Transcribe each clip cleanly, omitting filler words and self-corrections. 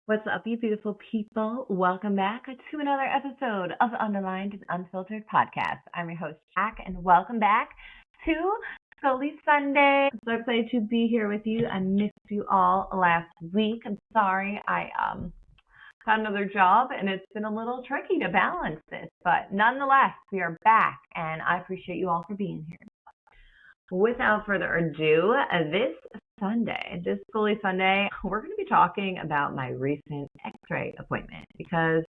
What's up, you beautiful people? Welcome back to another episode of the Underlined and Unfiltered podcast. I'm your host, Jack, and welcome back to Scoli Sunday. I'm so excited to be here with you. I missed you all last week. I'm sorry I got another job, and it's been a little tricky to balance this, but nonetheless, we are back, and I appreciate you all for being here. Without further ado, this Scoli Sunday, we're going to be talking about my recent Xray appointment because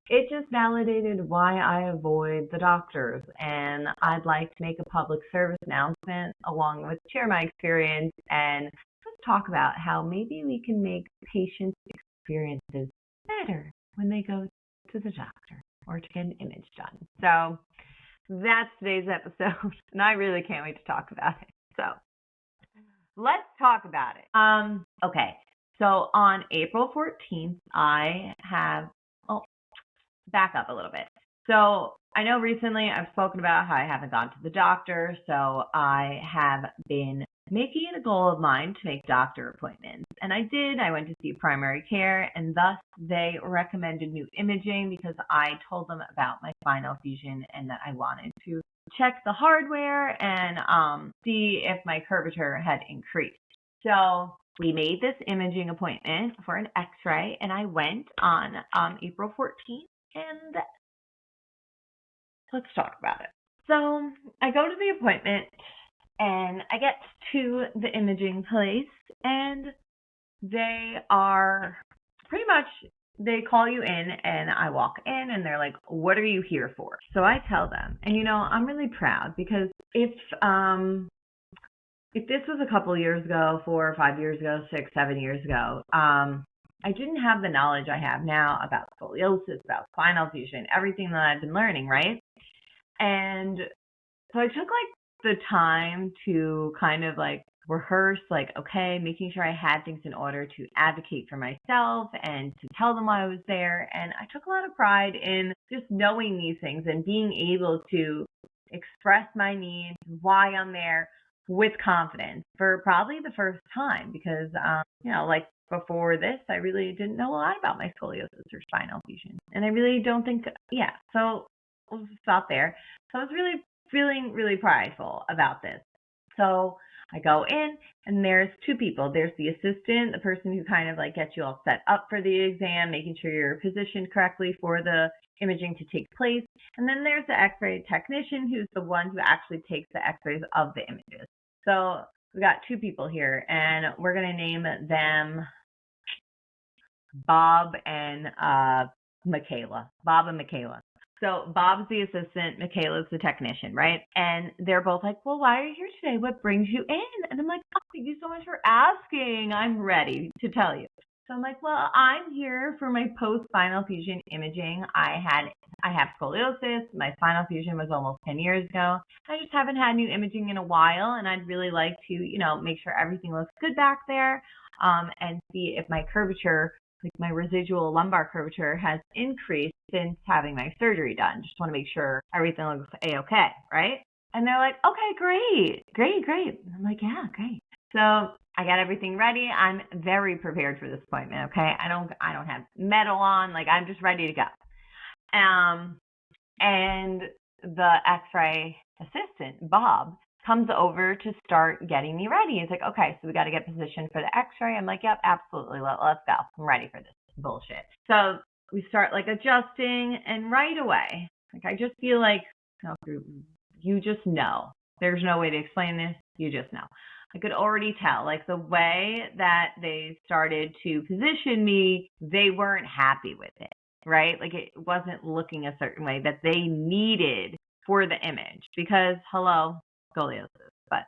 it just validated why I avoid the doctors, and I'd like to make a public service announcement along with share my experience and just talk about how maybe we can make patients' experiences better when they go to the doctor or to get an image done. So that's today's episode, and I really can't wait to talk about it. So let's talk about it. Okay, so on April 14th, back up a little bit. So I know recently I've spoken about how I haven't gone to the doctor, so I have been making it a goal of mine to make doctor appointments. And I did. I went to see primary care, and thus they recommended new imaging because I told them about my spinal fusion and that I wanted to check the hardware and see if my curvature had increased. So we made this imaging appointment for an Xray, and I went on April 14th, and let's talk about it. So I go to the appointment, and I get to the imaging place, and they are pretty much, they call you in, and I walk in, and they're like, what are you here for? So I tell them, and I'm really proud because if this was a couple years ago, 4 or 5 years ago, 6, 7 years ago, I didn't have the knowledge I have now about scoliosis, about spinal fusion, everything that I've been learning, right? And so I took the time to kind of rehearse, okay, making sure I had things in order to advocate for myself and to tell them why I was there. And I took a lot of pride in just knowing these things and being able to express my needs, why I'm there with confidence for probably the first time because, before this, I really didn't know a lot about my scoliosis or spinal fusion. And I really don't think, so we'll just stop there. So I was really feeling really prideful about this. So I go in, and there's 2 people. There's the assistant, the person who kind of gets you all set up for the exam, making sure you're positioned correctly for the imaging to take place. And then there's the Xray technician, who's the one who actually takes the Xrays of the images. So we got 2 people here, and we're going to name them Bob and Michaela. Bob and Michaela. So Bob's the assistant, Michaela's the technician, right? And they're both like, well, why are you here today? What brings you in? And I'm like, oh, thank you so much for asking. I'm ready to tell you. So I'm like, well, I'm here for my post-spinal fusion imaging. I have scoliosis. My spinal fusion was almost 10 years ago. I just haven't had new imaging in a while, and I'd really like to, make sure everything looks good back there and see if my curvature, my residual lumbar curvature, has increased since having my surgery done. Just want to make sure everything looks A-okay, right? And they're like, okay, great. And I'm like, yeah, great. So I got everything ready. I'm very prepared for this appointment, okay? I don't have metal on. I'm just ready to go. And the Xray assistant, Bob, comes over to start getting me ready. He's like, okay, so we got to get positioned for the Xray. I'm like, yep, absolutely. Let's go. I'm ready for this bullshit. So we start adjusting, and right away, I just feel you just know. There's no way to explain this. You just know. I could already tell, the way that they started to position me, they weren't happy with it, right? It wasn't looking a certain way that they needed for the image because, hello, scoliosis. But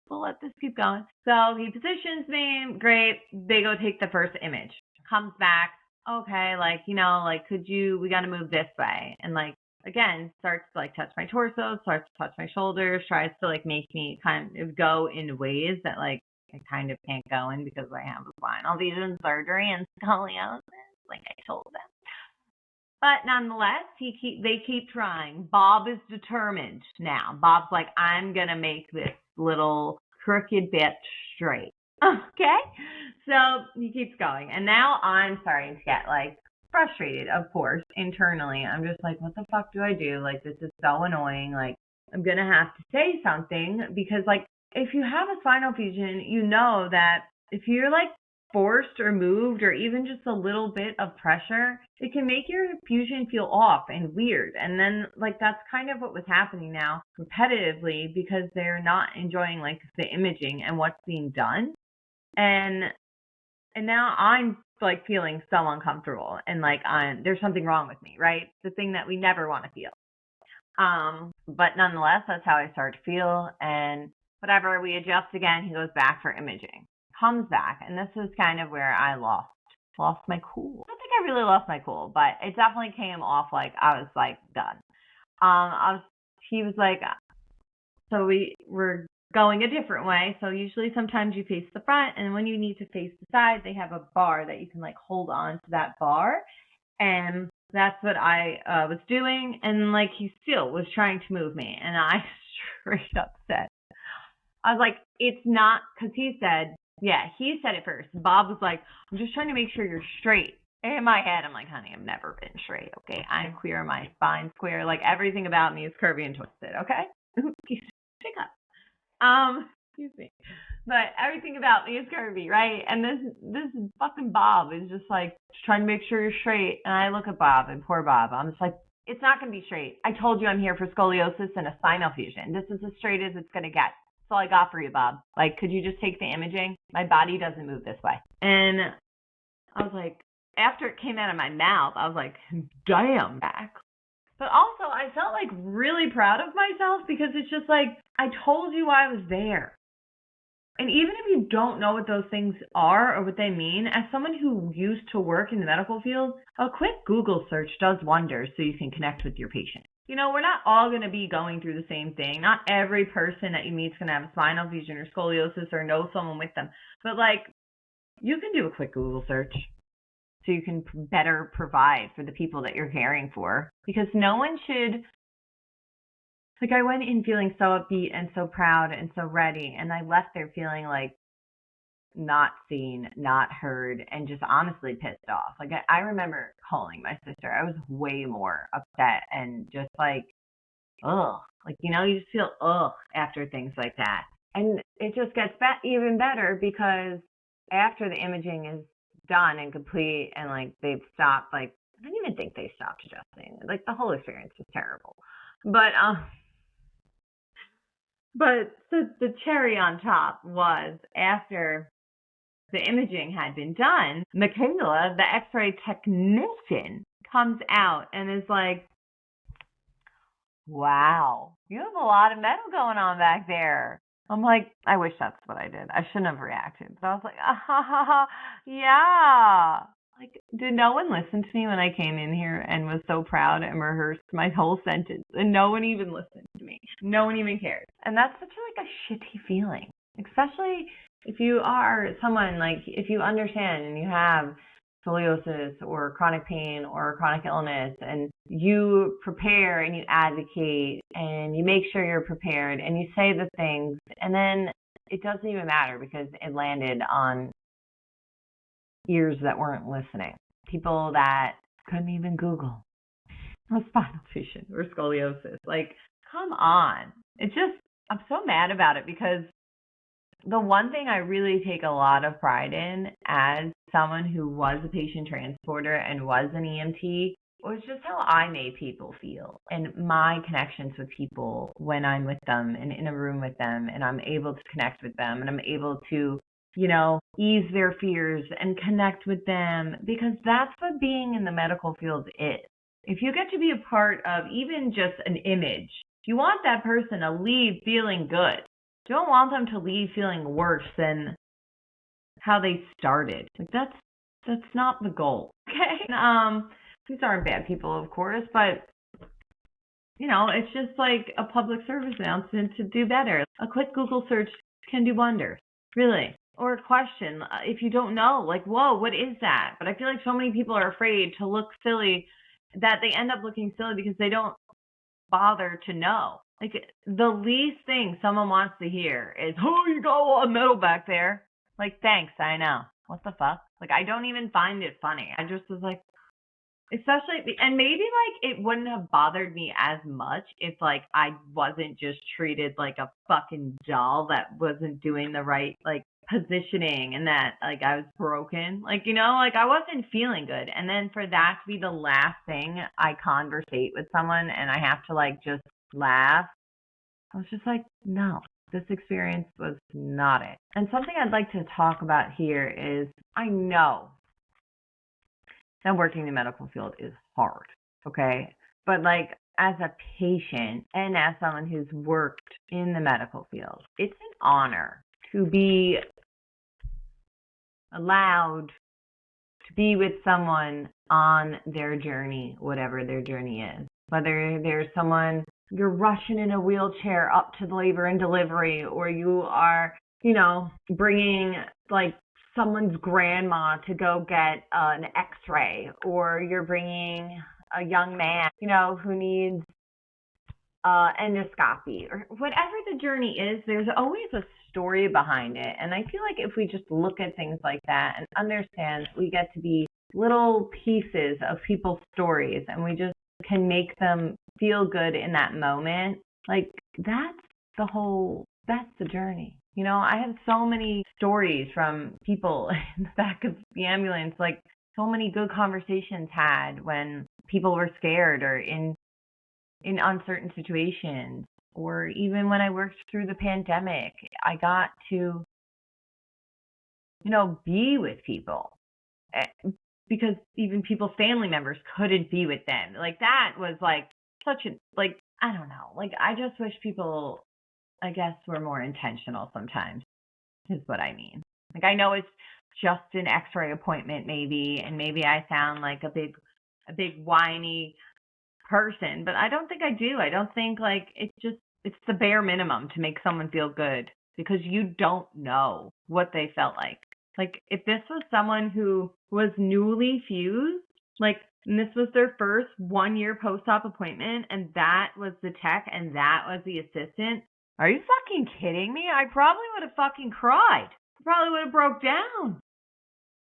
we'll let this keep going. So he positions me, great. They go take the first image. Comes back, okay, we got to move this way. And again, starts to touch my torso, starts to touch my shoulders, tries to make me kind of go in ways that I kind of can't go in because I have a spinal fusion surgery and scoliosis, I told them. But nonetheless, they keep trying. Bob is determined now. Bob's like, I'm going to make this little crooked bit straight. Okay. So he keeps going. And now I'm starting to get like frustrated, of course, internally. I'm just like, what the fuck do I do? Like, this is so annoying. Like, I'm going to have to say something because, like, if you have a spinal fusion, you know that if you're like forced or moved or even just a little bit of pressure, it can make your fusion feel off and weird. And then, like, that's kind of what was happening now repetitively because they're not enjoying like the imaging and what's being done. And now I'm like feeling so uncomfortable and like there's something wrong with me, right? The thing that we never want to feel. But nonetheless, that's how I start to feel. And whatever, we adjust again, he goes back for imaging, comes back. And this is kind of where I lost my cool. I don't think I really lost my cool, but it definitely came off like I was like done. He was like, so we were going a different way. So usually sometimes you face the front, and when you need to face the side, they have a bar that you can like hold on to that bar. And that's what I was doing. And like he still was trying to move me. And I straight up said, I was like, it's not, because he said it first. Bob was like, I'm just trying to make sure you're straight. In my head, I'm like, honey, I've never been straight, okay? I'm queer, my spine's square. Like, everything about me is curvy and twisted, okay? Pick up. Excuse me. But everything about me is curvy, right? And this fucking Bob is just like trying to make sure you're straight. And I look at Bob, and poor Bob. I'm just like, it's not going to be straight. I told you I'm here for scoliosis and a spinal fusion. This is as straight as it's going to get. That's all I got for you, Bob. Like, could you just take the imaging? My body doesn't move this way. And I was like, after it came out of my mouth, I was like, damn, back. But also, I felt like really proud of myself because it's just like, I told you I was there. And even if you don't know what those things are or what they mean, as someone who used to work in the medical field, a quick Google search does wonders so you can connect with your patient. You know, we're not all going to be going through the same thing. Not every person that you meet is going to have a spinal fusion or scoliosis or know someone with them. But, like, you can do a quick Google search so you can better provide for the people that you're caring for. Because no one should... Like, I went in feeling so upbeat and so proud and so ready, and I left there feeling like not seen, not heard, and just honestly pissed off. Like, I remember calling my sister. I was way more upset and just like, ugh. Like, you know, you just feel ugh after things like that. And it just gets even better because after the imaging is done and complete and, like, they've stopped, like, I don't even think they stopped adjusting. Like, the whole experience was terrible. But the cherry on top was after the imaging had been done, Michaela, the X-ray technician, comes out and is like, wow, you have a lot of metal going on back there. I'm like, I wish that's what I did. I shouldn't have reacted. But I was like, yeah. Like, did no one listen to me when I came in here and was so proud and rehearsed my whole sentence? And no one even listened to me. No one even cared. And that's such like a shitty feeling, especially if you are someone, like, if you understand and you have scoliosis or chronic pain or chronic illness, and you prepare and you advocate and you make sure you're prepared and you say the things, and then it doesn't even matter because it landed on ears that weren't listening. People that couldn't even Google a spinal fusion or scoliosis. Like, come on. It's just, I'm so mad about it because the one thing I really take a lot of pride in as someone who was a patient transporter and was an EMT was just how I made people feel and my connections with people when I'm with them and in a room with them, and I'm able to connect with them and I'm able to, you know, ease their fears and connect with them, because that's what being in the medical field is. If you get to be a part of even just an image, you want that person to leave feeling good. You don't want them to leave feeling worse than how they started. Like, that's not the goal. Okay? These aren't bad people, of course, but, you know, it's just like a public service announcement to do better. A quick Google search can do wonders. Really. Or a question, if you don't know, like, whoa, what is that? But I feel like so many people are afraid to look silly that they end up looking silly because they don't bother to know. Like, the least thing someone wants to hear is, oh, you got a lot of metal back there. Like, thanks, I know. What the fuck? Like, I don't even find it funny. I just was like, especially, and maybe like it wouldn't have bothered me as much if like I wasn't just treated like a fucking doll that wasn't doing the right like positioning and that like I was broken. Like, like I wasn't feeling good. And then for that to be the last thing I conversate with someone and I have to like just laugh, I was just like, no, this experience was not it. And something I'd like to talk about here is I know that working in the medical field is hard, okay? But like as a patient and as someone who's worked in the medical field, it's an honor to be allowed to be with someone on their journey, whatever their journey is. Whether there's someone you're rushing in a wheelchair up to labor and delivery, or you are, bringing like someone's grandma to go get an Xray, or you're bringing a young man, who needs endoscopy, or whatever the journey is, there's always a story behind it. And I feel like if we just look at things like that and understand we get to be little pieces of people's stories and we just can make them feel good in that moment, like that's the journey. I have so many stories from people in the back of the ambulance, like so many good conversations had when people were scared or in uncertain situations, or even when I worked through the pandemic, I got to, be with people because even people's family members couldn't be with them. Like that was like such a, like, I don't know, like I just wish people, I guess, were more intentional sometimes is what I mean. Like I know it's just an X-ray appointment maybe, and maybe I sound like a big whiny person, but I don't think I do. I don't think like it's the bare minimum to make someone feel good, because you don't know what they felt like. Like if this was someone who was newly fused, like, and this was their first 1 year post-op appointment, and that was the tech and that was the assistant, are you fucking kidding me? I probably would have fucking cried. I probably would have broke down.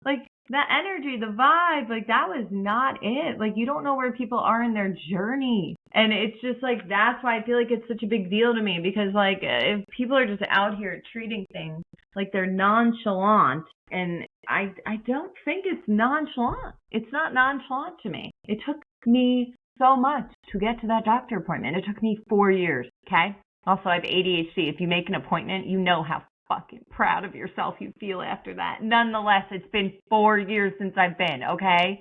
Like that energy, the vibe, like that was not it. Like you don't know where people are in their journey. And it's just like, that's why I feel like it's such a big deal to me, because like if people are just out here treating things like they're nonchalant, and I don't think it's nonchalant. It's not nonchalant to me. It took me so much to get to that doctor appointment. It took me 4 years, okay? Also, I have ADHD. If you make an appointment, you know how fucking proud of yourself you feel after that. Nonetheless, it's been 4 years since I've been, okay?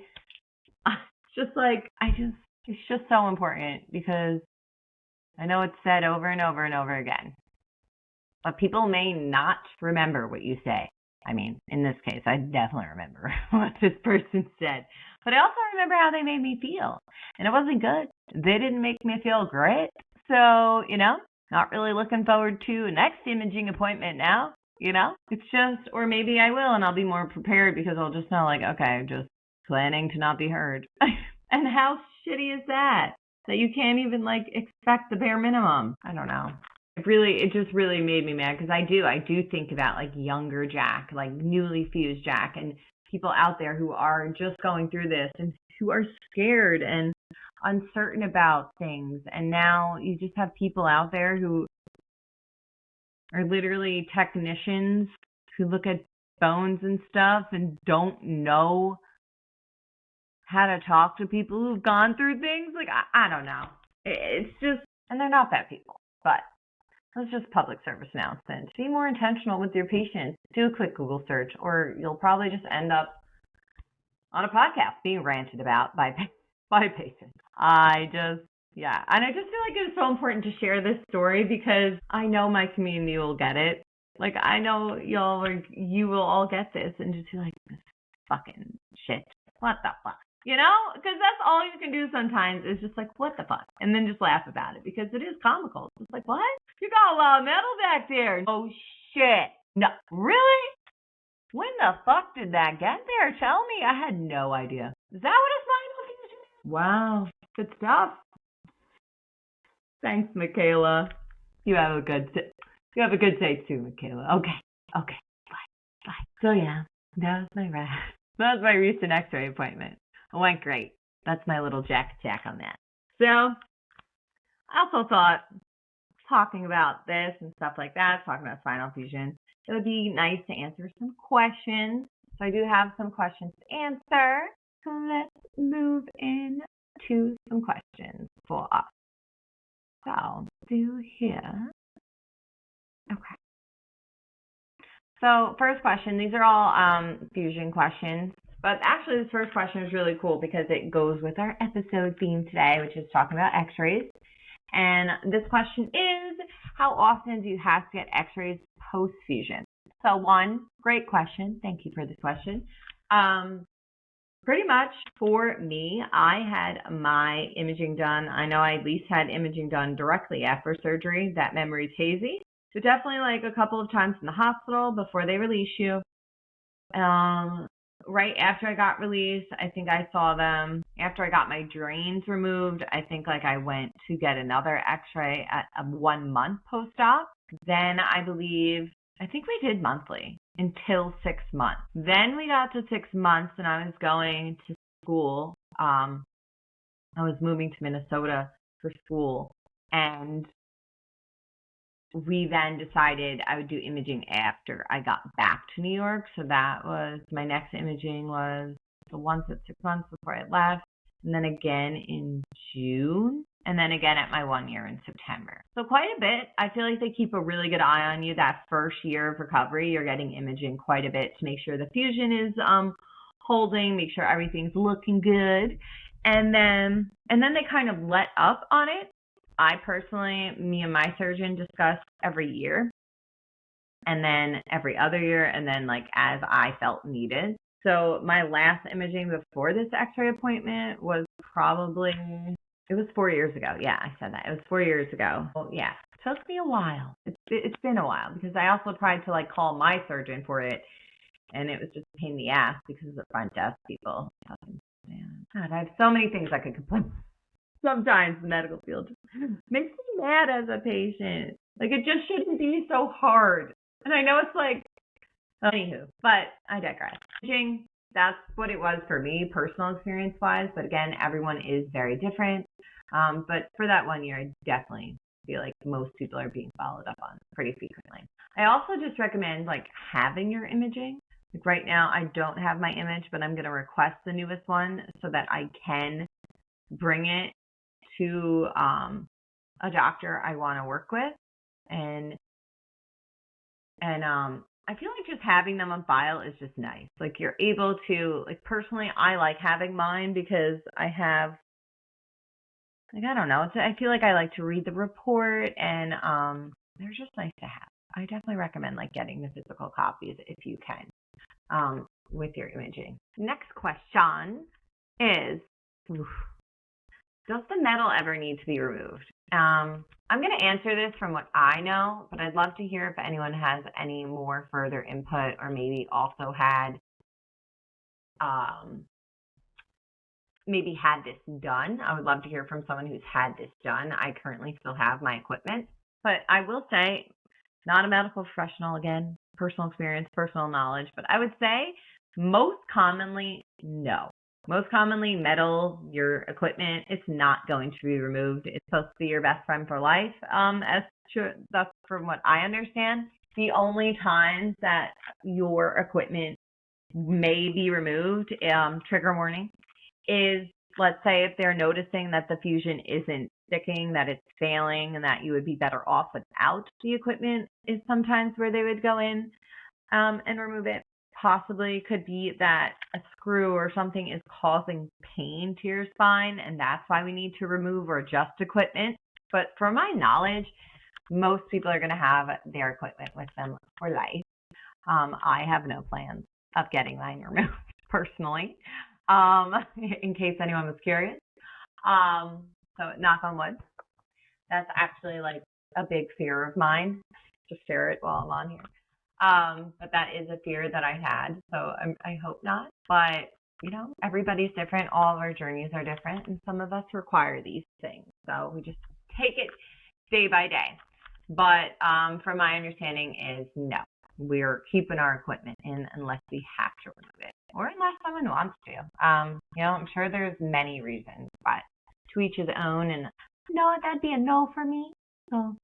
It's just like, it's just so important, because I know it's said over and over and over again, but people may not remember what you say. I mean, in this case, I definitely remember what this person said, but I also remember how they made me feel, and it wasn't good. They didn't make me feel great. So, not really looking forward to a next imaging appointment now, It's just, or maybe I will and I'll be more prepared, because I'll just know like, okay, just planning to not be heard. And how shitty is that you can't even like expect the bare minimum? I don't know. It just really made me mad, because I do think about like younger Jack, like newly fused Jack, and people out there who are just going through this and who are scared and uncertain about things. And now you just have people out there who are literally technicians who look at bones and stuff and don't know how to talk to people who've gone through things. Like, I don't know. It's just, and they're not bad people, but it's just public service announcement. Be more intentional with your patients. Do a quick Google search, or you'll probably just end up on a podcast being ranted about by patients. And I just feel like it's so important to share this story, because I know my community will get it. Like, I know you will all get this and just be like, this fucking shit. What the fuck? Because that's all you can do sometimes is just like, what the fuck? And then just laugh about it, because it is comical. It's like, what? You got a lot of metal back there. Oh, shit. No, really? When the fuck did that get there? Tell me. I had no idea. Is that what a spinal fusion is? Wow. Good stuff. Thanks, Michaela. You have a good day too, Michaela. Okay. Bye. So yeah, that was my recent X-ray appointment. It went great. That's my little jack on that. So I also thought, talking about this and stuff like that, talking about spinal fusion, it would be nice to answer some questions. So I do have some questions to answer. So let's move in to some questions for us. So do here. Okay. So first question, these are all fusion questions, but actually this first question is really cool because it goes with our episode theme today, which is talking about x-rays. And this question is, how often do you have to get x-rays post-fusion? So one, great question. Thank you for this question. Pretty much for me, I had my imaging done. I know I at least had imaging done directly after surgery. That memory's hazy. So definitely like a couple of times in the hospital before they release you. Right after I got released, I think I saw them. After I got my drains removed, I think like I went to get another x-ray at 1 month post-op. Then I think we did monthly until 6 months. Then we got to 6 months and I was going to school. I was moving to Minnesota for school, and we then decided I would do imaging after I got back to New York. So that was, my next imaging was the once at 6 months before I left, and then again in June, and then again at my 1 year in September. So quite a bit. I feel like they keep a really good eye on you that first year of recovery. You're getting imaging quite a bit to make sure the fusion is holding, make sure everything's looking good. And then they kind of let up on it. I personally, me and my surgeon discussed every year, and then every other year, and then like as I felt needed. So my last imaging before this x-ray appointment was it was 4 years ago. Yeah, I said that. It was 4 years ago. Well, yeah, it took me a while. It's been a while because I also tried to like call my surgeon for it, and it was just a pain in the ass because of the front desk people. God, I have so many things I could complain. Sometimes the medical field makes me mad as a patient. Like, it just shouldn't be so hard. And I know it's like, anywho, but I digress. Imaging, that's what it was for me, personal experience-wise. But again, everyone is very different. But for that 1 year, I definitely feel like most people are being followed up on pretty frequently. I also just recommend like having your imaging. Like right now, I don't have my image, but I'm going to request the newest one so that I can bring it to a doctor I want to work with, and I feel like just having them on file is just nice. Like you're able to, like personally, I like having mine because I have, like, I don't know, I feel like I like to read the report, and they're just nice to have. I definitely recommend like getting the physical copies if you can with your imaging. Next question is, does the metal ever need to be removed? I'm going to answer this from what I know, but I'd love to hear if anyone has any more further input, or maybe also had this done. I would love to hear from someone who's had this done. I currently still have my equipment, but I will say, not a medical professional, again, personal experience, personal knowledge, but I would say most commonly, no. Most commonly, metal, your equipment, it's not going to be removed. It's supposed to be your best friend for life. That's from what I understand. The only times that your equipment may be removed, trigger warning, is, let's say, if they're noticing that the fusion isn't sticking, that it's failing, and that you would be better off without the equipment, is sometimes where they would go in and remove it. Possibly could be that a screw or something is causing pain to your spine, and that's why we need to remove or adjust equipment. But from my knowledge, most people are going to have their equipment with them for life. I have no plans of getting mine removed personally, in case anyone was curious. So knock on wood. That's actually like a big fear of mine. Just share it while I'm on here. But that is a fear that I had, so I hope not. But, you know, everybody's different. All of our journeys are different, and some of us require these things. So we just take it day by day. But from my understanding is no. we're keeping our equipment in unless we have to remove it or unless someone wants to. I'm sure there's many reasons, but to each his own. And no, that'd be a no for me. So,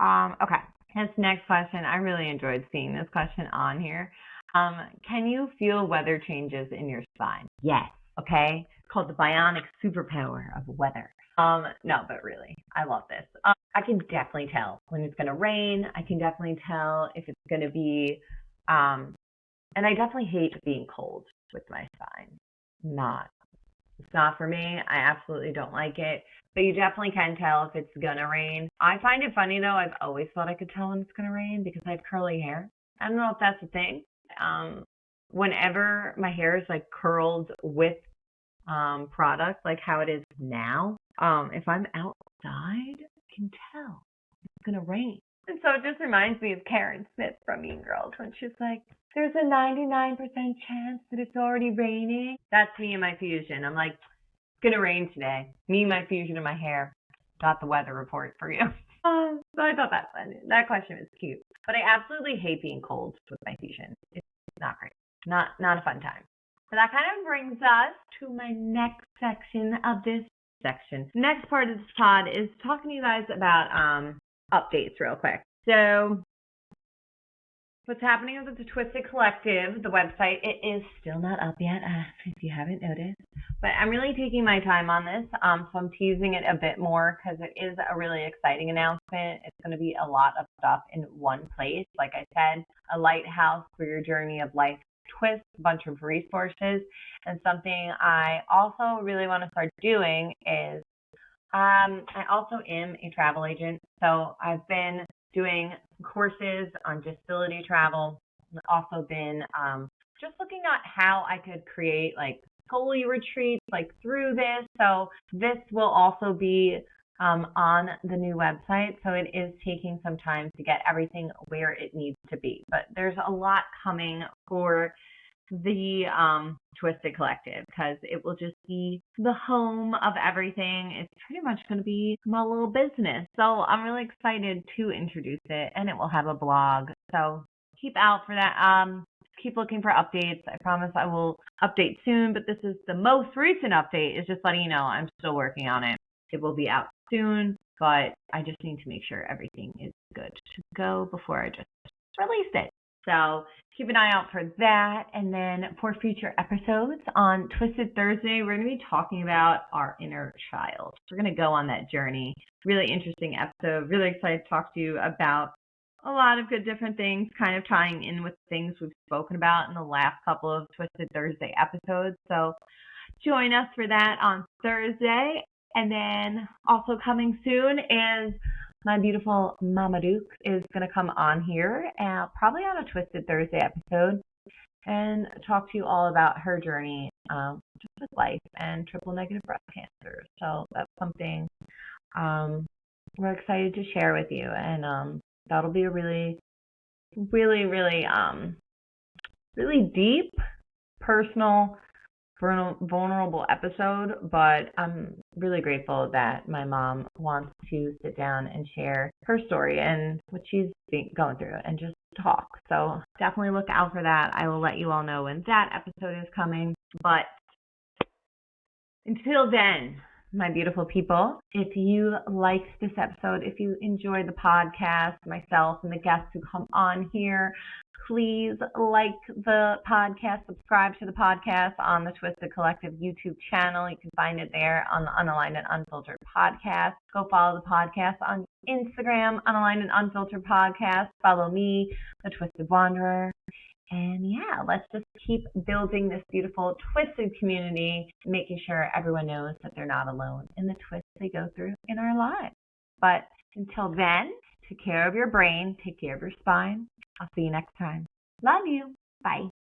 okay. This next question, I really enjoyed seeing this question on here. Can you feel weather changes in your spine? Yes. Okay. It's called the bionic superpower of weather. No, but really, I love this. I can definitely tell when it's going to rain. I can definitely tell if it's going to be, and I definitely hate being cold with my spine. It's not for me. I absolutely don't like it. But you definitely can tell if it's going to rain. I find it funny, though. I've always thought I could tell when it's going to rain because I have curly hair. I don't know if that's a thing. Whenever my hair is like curled with product, like how it is now, if I'm outside, I can tell it's going to rain. And so it just reminds me of Karen Smith from Mean Girls when she's like, there's a 99% chance that it's already raining. That's me and my fusion. I'm like, it's going to rain today. Me and my fusion and my hair. Got the weather report for you. So I thought that question was cute. But I absolutely hate being cold with my fusion. It's not great. Not a fun time. So that kind of brings us to my next section of this section. Next part of this pod is talking to you guys about updates real quick. So what's happening with the Twisted Collective, the website, it is still not up yet, if you haven't noticed. But I'm really taking my time on this, so I'm teasing it a bit more because it is a really exciting announcement. It's going to be a lot of stuff in one place. Like I said, a lighthouse for your journey of life twist, a bunch of resources. And something I also really want to start doing is I also am a travel agent. So I've been doing courses on disability travel. I've also been just looking at how I could create like Scoli retreats like through this. So this will also be on the new website. So it is taking some time to get everything where it needs to be. But there's a lot coming for the Twisted Collective because it will just be the home of everything. It's pretty much going to be my little business. So I'm really excited to introduce it, and it will have a blog. So keep out for that. Keep looking for updates. I promise I will update soon, but this is the most recent update. Is just letting you know I'm still working on it. It will be out soon, but I just need to make sure everything is good to go before I just release it. So keep an eye out for that. And then for future episodes on Twisted Thursday, we're going to be talking about our inner child. We're going to go on that journey. Really interesting episode. Really excited to talk to you about a lot of good different things, kind of tying in with things we've spoken about in the last couple of Twisted Thursday episodes. So join us for that on Thursday. And then also coming soon is my beautiful Mama Duke is going to come on here, probably on a Twisted Thursday episode, and talk to you all about her journey just with life and triple negative breast cancer. So that's something we're excited to share with you, and that'll be a really, really, really, really deep, personal, vulnerable episode, but I'm really grateful that my mom wants to sit down and share her story and what she's going through and just talk. So definitely look out for that. I will let you all know when that episode is coming. But until then, my beautiful people, if you liked this episode, if you enjoyed the podcast, myself and the guests who come on here, please like the podcast, subscribe to the podcast on the Twisted Collective YouTube channel. You can find it there on the Unaligned and Unfiltered podcast. Go follow the podcast on Instagram, Unaligned and Unfiltered podcast. Follow me, the Twisted Wanderer. And yeah, let's just keep building this beautiful Twisted community, making sure everyone knows that they're not alone in the twists they go through in our lives. But until then, take care of your brain, take care of your spine. I'll see you next time. Love you. Bye.